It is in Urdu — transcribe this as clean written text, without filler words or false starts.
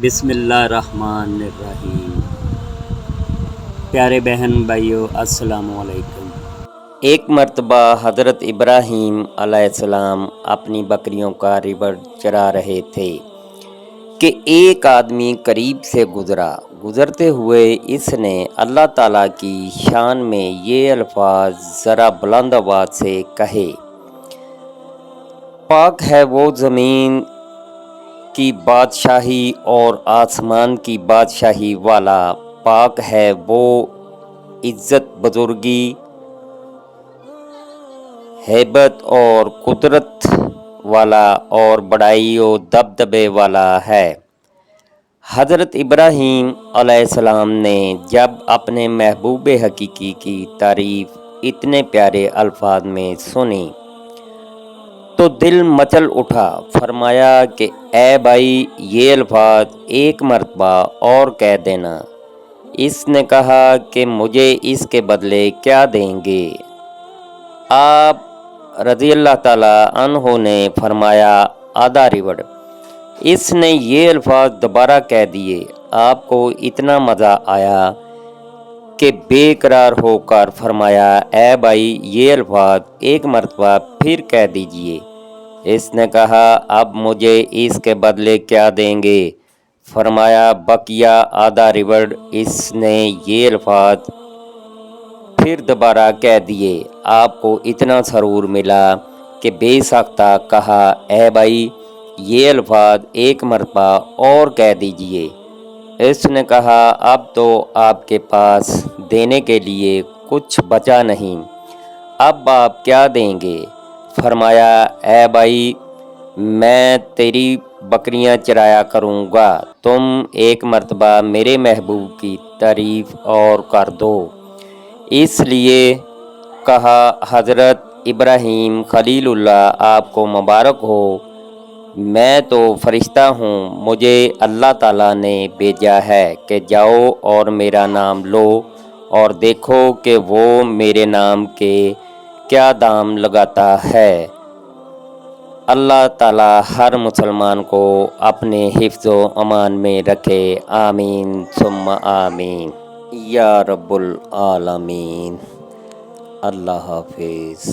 بسم اللہ الرحمن الرحیم۔ پیارے بہن بھائیو، السلام علیکم۔ ایک مرتبہ حضرت ابراہیم علیہ السلام اپنی بکریوں کا ربڑ چرا رہے تھے کہ ایک آدمی قریب سے گزرتے ہوئے اس نے اللہ تعالیٰ کی شان میں یہ الفاظ ذرا بلند آواز سے کہے: پاک ہے وہ زمین کی بادشاہی اور آسمان کی بادشاہی والا، پاک ہے وہ عزت، بزرگی، ہیبت اور قدرت والا اور بڑائی و دبدبے والا ہے۔ حضرت ابراہیم علیہ السلام نے جب اپنے محبوب حقیقی کی تعریف اتنے پیارے الفاظ میں سنی تو دل مچل اٹھا۔ فرمایا کہ اے بھائی، یہ الفاظ ایک مرتبہ اور کہہ دینا۔ اس نے کہا کہ مجھے اس کے بدلے کیا دیں گے؟ آپ رضی اللہ تعالیٰ عنہ نے فرمایا آدھا ربڑ۔ اس نے یہ الفاظ دوبارہ کہہ دیے۔ آپ کو اتنا مزہ آیا کہ بے قرار ہو کر فرمایا اے بھائی، یہ الفاظ ایک مرتبہ پھر کہہ دیجئے۔ اس نے کہا اب مجھے اس کے بدلے کیا دیں گے؟ فرمایا بقیہ آدھا ربڑ۔ اس نے یہ الفاظ پھر دوبارہ کہہ دیے۔ آپ کو اتنا سرور ملا کہ بے ساختہ کہا اے بھائی، یہ الفاظ ایک مرتبہ اور کہہ دیجئے۔ اس نے کہا اب تو آپ کے پاس دینے کے لیے کچھ بچا نہیں، اب آپ کیا دیں گے؟ فرمایا اے بھائی، میں تیری بکریاں چرایا کروں گا، تم ایک مرتبہ میرے محبوب کی تعریف اور کر دو۔ اس لیے کہا حضرت ابراہیم خلیل اللہ آپ کو مبارک ہو، میں تو فرشتہ ہوں، مجھے اللہ تعالیٰ نے بھیجا ہے کہ جاؤ اور میرا نام لو اور دیکھو کہ وہ میرے نام کے کیا دام لگاتا ہے۔ اللہ تعالیٰ ہر مسلمان کو اپنے حفظ و امان میں رکھے، آمین ثم آمین یا رب العالمین۔ اللہ حافظ۔